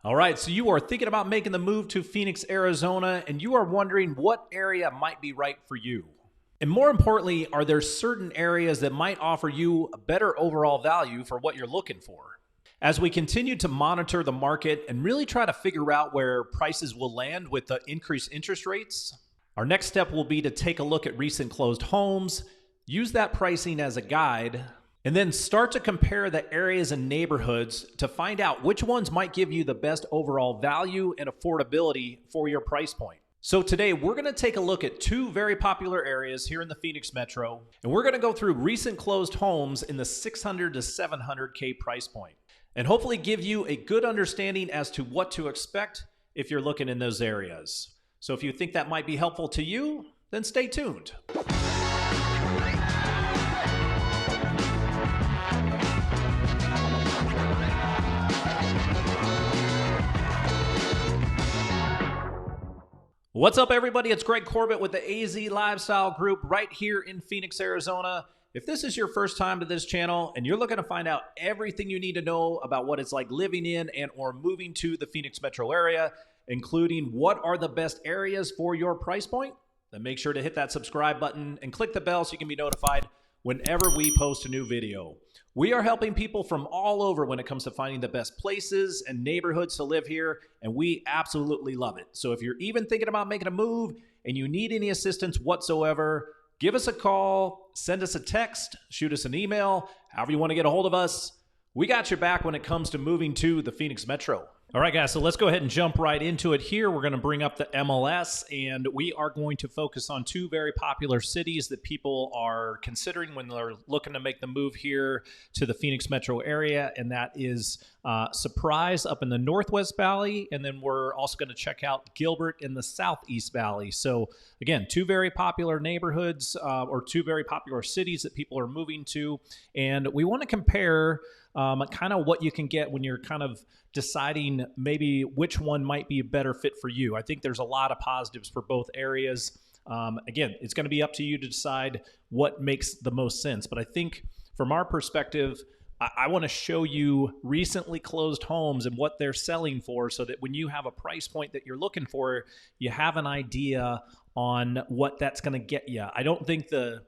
All right, so you are thinking about making the move to Phoenix, Arizona, and you are wondering what area might be right for you. And more importantly, are there certain areas that might offer you a better overall value for what you're looking for? As we continue to monitor the market and really try to figure out where prices will land with the increased interest rates, our next step will be to take a look at recent closed homes, use that pricing as a guide, and then start to compare the areas and neighborhoods to find out which ones might give you the best overall value and affordability for your price point. So today we're going to take a look at two very popular areas here in the Phoenix Metro, and we're going to go through recent closed homes in the 600 to 700K price point, and hopefully give you a good understanding as to what to expect if you're looking in those areas. So if you think that might be helpful to you, then stay tuned. What's up, everybody? It's Greg Corbett with the AZ Lifestyle Group right here in Phoenix, Arizona. If this is your first time to this channel and you're looking to find out everything you need to know about what it's like living in and or moving to the Phoenix metro area, including what are the best areas for your price point, then make sure to hit that subscribe button and click the bell so you can be notified whenever we post a new video. We are helping people from all over when it comes to finding the best places and neighborhoods to live here, and we absolutely love it. So if you're even thinking about making a move and you need any assistance whatsoever, give us a call, send us a text, shoot us an email, however you want to get a hold of us. We got your back when it comes to moving to the Phoenix Metro. All right, guys, so let's go ahead and jump right into it here. We're going to bring up the MLS, and we are going to focus on two very popular cities that people are considering when they're looking to make the move here to the Phoenix metro area, and that is Surprise up in the Northwest Valley, and then we're also going to check out Gilbert in the Southeast Valley. So, again, two very popular neighborhoods or two very popular cities that people are moving to, and we want to compare kind of what you can get when you're kind of deciding maybe which one might be a better fit for you. I think there's a lot of positives for both areas. Again, it's going to be up to you to decide what makes the most sense. But I think from our perspective, I want to show you recently closed homes and what they're selling for so that when you have a price point that you're looking for, you have an idea on what that's going to get you. I don't think the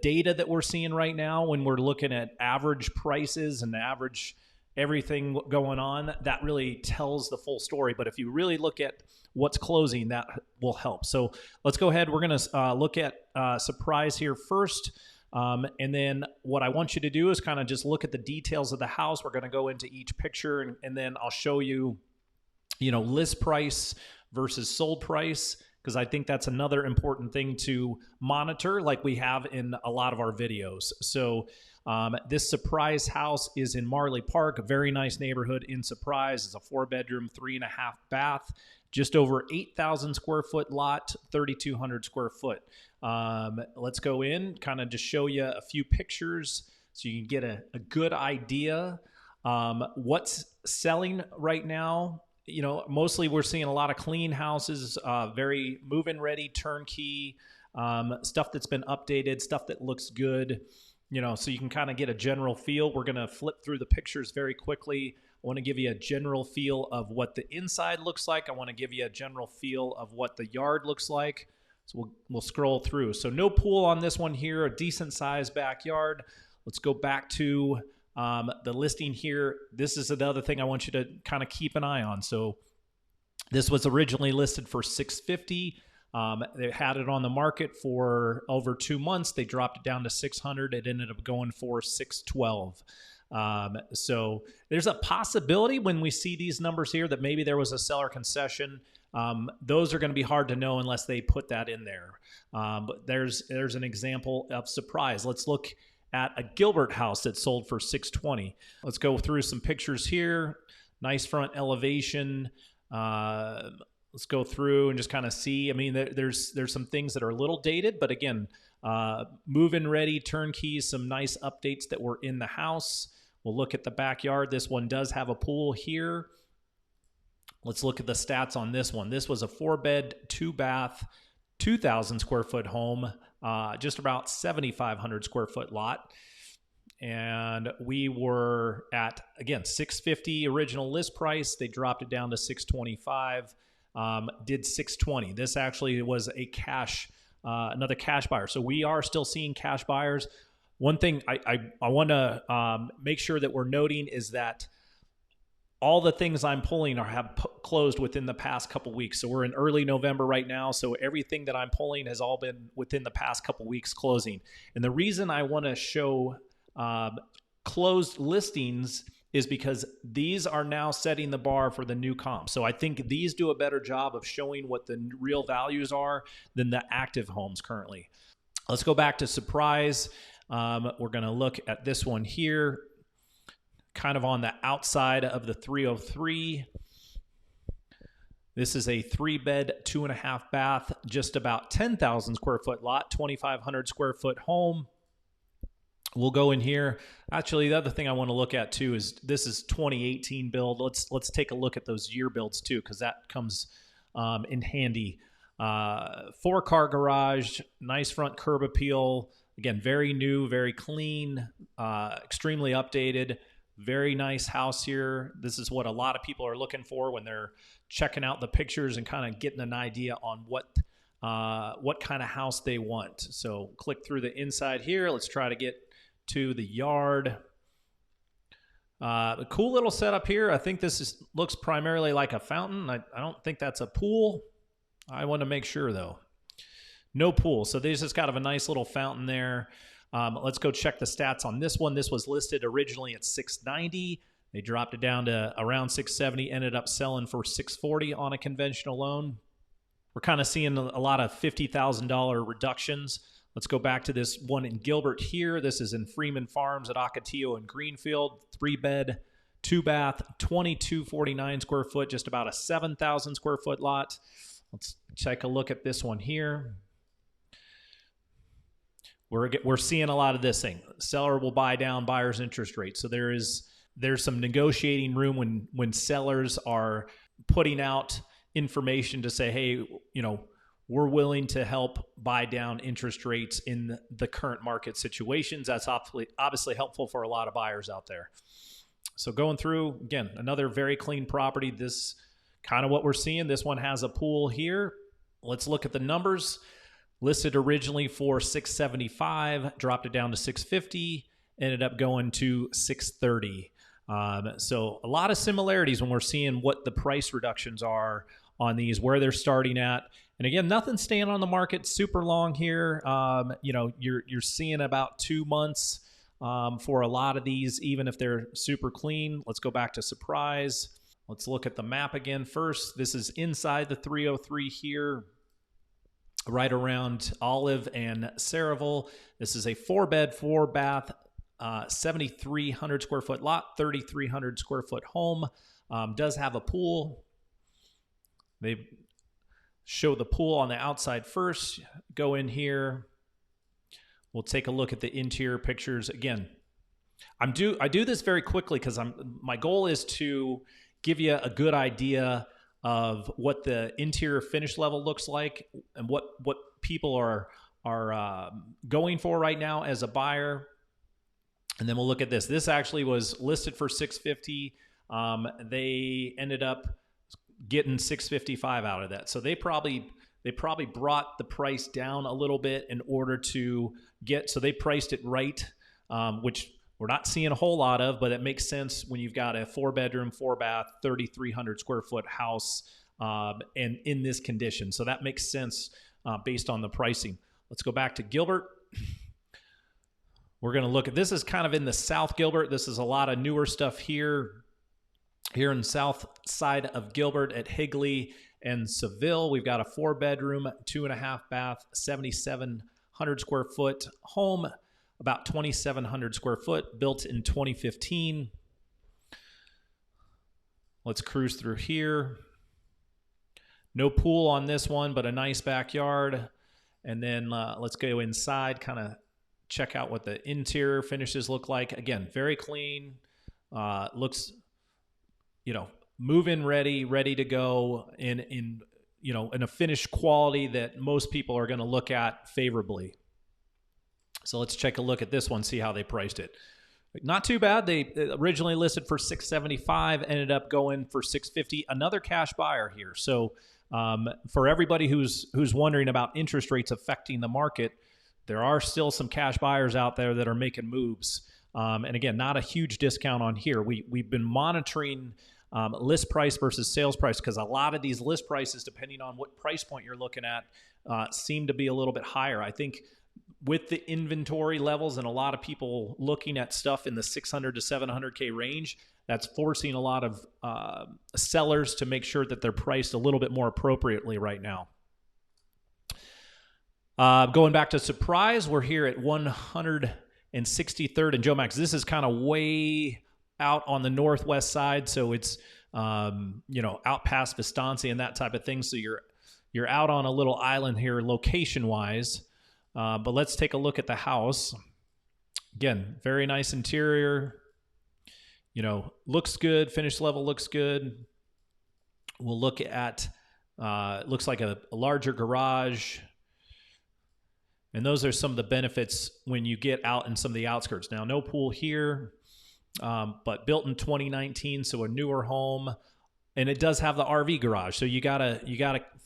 data that we're seeing right now when we're looking at average prices and average everything going on, that really tells the full story. But if you really look at what's closing, that will help. So let's go ahead. We're going to look at Surprise here first. And then what I want you to do is kind of just look at the details of the house. We're going to go into each picture, and then I'll show you, list price versus sold price, because I think that's another important thing to monitor like we have in a lot of our videos. So this Surprise house is in Marley Park, a very nice neighborhood in Surprise. It's a 4-bedroom, 3.5 bath, just over 8,000 square foot lot, 3,200 square foot. Let's go in, kind of just show you a few pictures so you can get a good idea. What's selling right now? Mostly we're seeing a lot of clean houses, very move-in ready, turnkey, stuff that's been updated, stuff that looks good, so you can kind of get a general feel. We're going to flip through the pictures very quickly. I want to give you a general feel of what the inside looks like. I want to give you a general feel of what the yard looks like. So we'll scroll through. So no pool on this one here, a decent sized backyard. Let's go back to the listing here. This is another thing I want you to kind of keep an eye on. So this was originally listed for $650. They had it on the market for over 2 months. They dropped it down to $600. It ended up going for $612. So there's a possibility when we see these numbers here that maybe there was a seller concession. Those are going to be hard to know unless they put that in there. But there's an example of Surprise. Let's look at a Gilbert house that sold for $620. Let's go through some pictures here. Nice front elevation. Let's go through and just kind of see. I mean, there's some things that are a little dated, but again, move-in ready, turnkey, some nice updates that were in the house. We'll look at the backyard. This one does have a pool here. Let's look at the stats on this one. This was a 4-bed, 2-bath, 2,000 square foot home, just about 7,500 square foot lot. and we were at, again, 650 original list price. They dropped it down to 625. Did 620. This actually was a cash, another cash buyer. So we are still seeing cash buyers. One thing I want to make sure that we're noting is that all the things I'm pulling have closed within the past couple weeks. So we're in early November right now. So everything that I'm pulling has all been within the past couple weeks closing. And the reason I want to show closed listings is because these are now setting the bar for the new comp. So I think these do a better job of showing what the real values are than the active homes currently. Let's go back to Surprise. We're going to look at this one here, kind of on the outside of the 303. This is a 3-bed, 2.5 bath, just about 10,000 square foot lot, 2,500 square foot home. We'll go in here. Actually, the other thing I want to look at too is this is 2018 build. Let's take a look at those year builds too, because that comes in handy. 4-car garage, nice front curb appeal. Again, very new, very clean, extremely updated. Very nice house here. This is what a lot of people are looking for when they're checking out the pictures and kind of getting an idea on what kind of house they want. So click through the inside here. Let's try to get to the yard. A cool little setup here. I think this looks primarily like a fountain. I don't think that's a pool. I want to make sure though. No pool. So there's just kind of a nice little fountain there. Let's go check the stats on this one. This was listed originally at $690. They dropped it down to around $670, ended up selling for $640 on a conventional loan. We're kind of seeing a lot of $50,000 reductions. Let's go back to this one in Gilbert here. This is in Freeman Farms at Ocotillo and Greenfield. 3-bed, 2-bath, 2249 square foot, just about a 7,000 square foot lot. Let's take a look at this one here. We're seeing a lot of this thing. Seller will buy down buyer's interest rate. So there's some negotiating room when sellers are putting out information to say, hey, we're willing to help buy down interest rates in the current market situations. That's obviously helpful for a lot of buyers out there. So going through, again, another very clean property. This kind of what we're seeing. This one has a pool here. Let's look at the numbers. Listed originally for $675, dropped it down to $650, ended up going to $630. So a lot of similarities when we're seeing what the price reductions are on these, where they're starting at. And again, nothing's staying on the market super long here. You're seeing about 2 months for a lot of these, even if they're super clean. Let's go back to Surprise. Let's look at the map again first. This is inside the 303 here, right around Olive and Saraville. This is a 4-bed, 4-bath, 7,300 square foot lot, 3,300 square foot home. Does have a pool. They show the pool on the outside first. Go in here. We'll take a look at the interior pictures. Again, I do this very quickly because my goal is to give you a good idea of what the interior finish level looks like and what people are going for right now as a buyer. And then we'll look at this. This actually was listed for $650. They ended up getting $655 out of that. So they probably brought the price down a little bit in order to so they priced it right, which we're not seeing a whole lot of, but it makes sense when you've got a 4-bedroom, 4-bath, 3,300 square foot house and in this condition. So that makes sense based on the pricing. Let's go back to Gilbert. We're going to look at, this is kind of in the South Gilbert. This is a lot of newer stuff here in the south side of Gilbert at Higley and Seville. We've got a 4-bedroom, 2.5 bath, 7,700 square foot home, about 2,700 square foot, built in 2015. Let's cruise through here. No pool on this one, but a nice backyard. And then let's go inside, kind of check out what the interior finishes look like. Again, very clean. Looks, move-in ready to go in a finished quality that most people are going to look at favorably. So let's take a look at this one, see how they priced it. Not too bad. They originally listed for 675, ended up going for 650. Another cash buyer here. So for everybody who's wondering about interest rates affecting the market, there are still some cash buyers out there that are making moves. And again, not a huge discount on here. We've been monitoring list price versus sales price because a lot of these list prices, depending on what price point you're looking at, seem to be a little bit higher. I think with the inventory levels and a lot of people looking at stuff in the 600 to 700K range, that's forcing a lot of sellers to make sure that they're priced a little bit more appropriately right now. Going back to Surprise, we're here at 163rd and Joe Max. This is kind of way out on the northwest side, so it's out past Vistancia and that type of thing. So you're out on a little island here, location-wise. But let's take a look at the house. Again, very nice interior. Looks good. Finish level looks good. We'll look at, looks like a larger garage. And those are some of the benefits when you get out in some of the outskirts. Now, no pool here, but built in 2019, so a newer home. And it does have the RV garage, so you gotta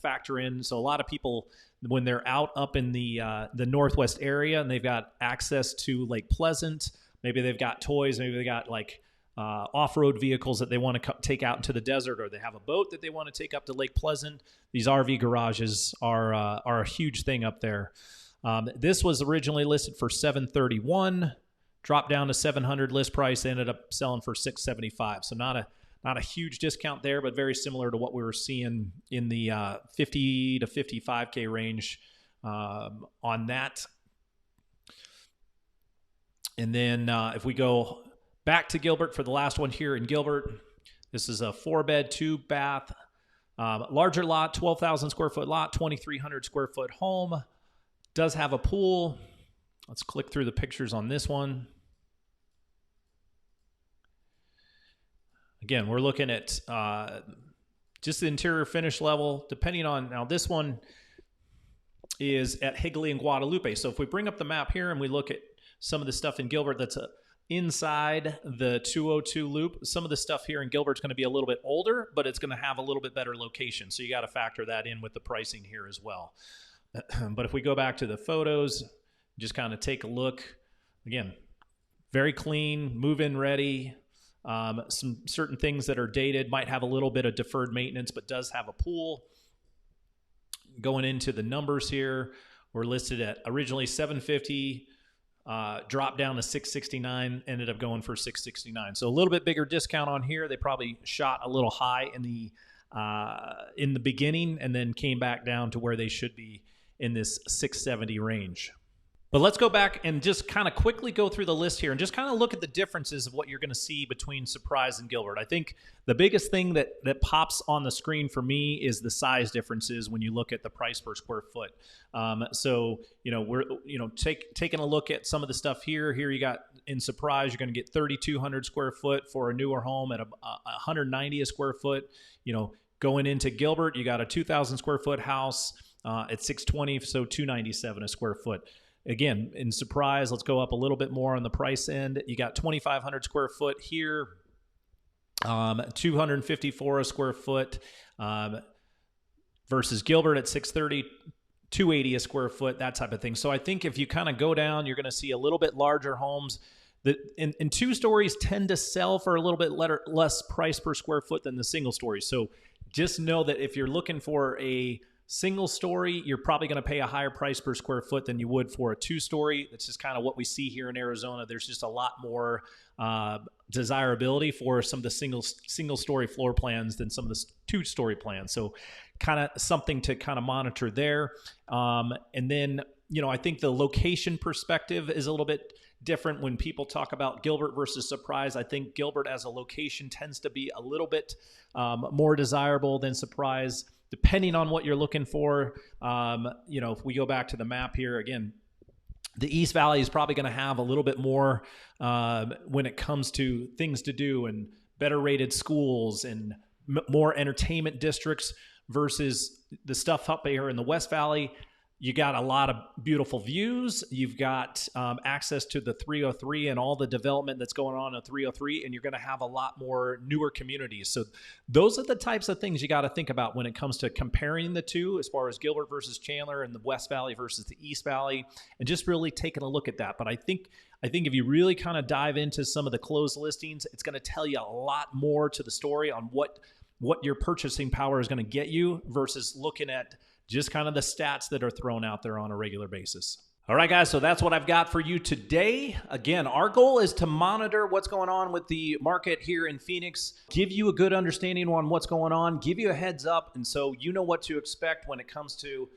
factor in. So a lot of people, when they're out up in the northwest area and they've got access to Lake Pleasant, maybe they've got toys, maybe they got like off-road vehicles that they want to take out into the desert, or they have a boat that they want to take up to Lake Pleasant. These RV garages are a huge thing up there. This was originally listed for $731, dropped down to $700 list price. They ended up selling for $675. So not a huge discount there, but very similar to what we were seeing in the 50 to 55K range on that. And then if we go back to Gilbert for the last one here in Gilbert, this is a 4-bed, 2-bath, larger lot, 12,000 square foot lot, 2,300 square foot home. Does have a pool. Let's click through the pictures on this one. Again, we're looking at just the interior finish level, depending on, now this one is at Higley and Guadalupe. So if we bring up the map here and we look at some of the stuff in Gilbert that's inside the 202 loop, some of the stuff here in Gilbert's going to be a little bit older, but it's going to have a little bit better location. So you got to factor that in with the pricing here as well. But if we go back to the photos, just kind of take a look. Again, very clean, move-in ready. Some certain things that are dated, might have a little bit of deferred maintenance, but does have a pool. Going into the numbers here, we're listed at originally $750, dropped down to $669, ended up going for $669. So a little bit bigger discount on here. They probably shot a little high in the beginning and then came back down to where they should be in this 670 range. But let's go back and just kind of quickly go through the list here and just kind of look at the differences of what you're going to see between Surprise and Gilbert. I think the biggest thing that pops on the screen for me is the size differences when you look at the price per square foot. So, we're, taking a look at some of the stuff here. Here you got in Surprise, you're going to get 3,200 square foot for a newer home at 190 a square foot. Going into Gilbert, you got a 2,000 square foot house at 620, so 297 a square foot. Again, in Surprise, let's go up a little bit more on the price end. You got 2,500 square foot here, 254 a square foot versus Gilbert at 630, 280 a square foot, that type of thing. So I think if you kind of go down, you're going to see a little bit larger homes. And 2 stories tend to sell for a little bit less price per square foot than the single story. So just know that if you're looking for a single story, you're probably going to pay a higher price per square foot than you would for a 2-story. That's just kind of what we see here in Arizona. There's just a lot more desirability for some of the single story floor plans than some of the 2-story plans. So kind of something to kind of monitor there. And then, I think the location perspective is a little bit different when people talk about Gilbert versus Surprise. I think Gilbert as a location tends to be a little bit more desirable than Surprise, depending on what you're looking for. If we go back to the map here, again, the East Valley is probably going to have a little bit more when it comes to things to do and better rated schools and more entertainment districts versus the stuff up here in the West Valley. You got a lot of beautiful views. You've got access to the 303 and all the development that's going on in 303, and you're going to have a lot more newer communities. So those are the types of things you got to think about when it comes to comparing the two, as far as Gilbert versus Chandler and the West Valley versus the East Valley, and just really taking a look at that. But I think if you really kind of dive into some of the closed listings, it's going to tell you a lot more to the story on what your purchasing power is going to get you versus looking at just kind of the stats that are thrown out there on a regular basis. All right, guys, so that's what I've got for you today. Again, our goal is to monitor what's going on with the market here in Phoenix, give you a good understanding on what's going on, give you a heads up, and so you know what to expect when it comes to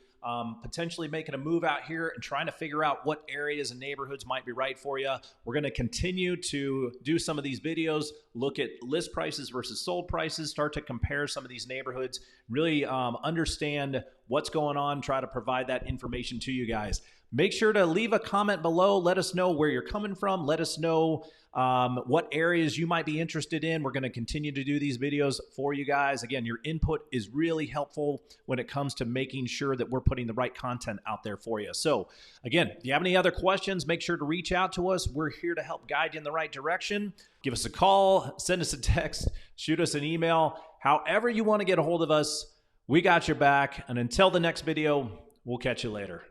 potentially making a move out here and trying to figure out what areas and neighborhoods might be right for you. We're going to continue to do some of these videos, look at list prices versus sold prices, start to compare some of these neighborhoods, really understand what's going on, try to provide that information to you guys. Make sure to leave a comment below. Let us know where you're coming from. Let us know what areas you might be interested in. We're going to continue to do these videos for you guys. Again, your input is really helpful when it comes to making sure that we're putting the right content out there for you. So again, if you have any other questions, make sure to reach out to us. We're here to help guide you in the right direction. Give us a call, send us a text, shoot us an email. However you want to get a hold of us, we got your back. And until the next video, we'll catch you later.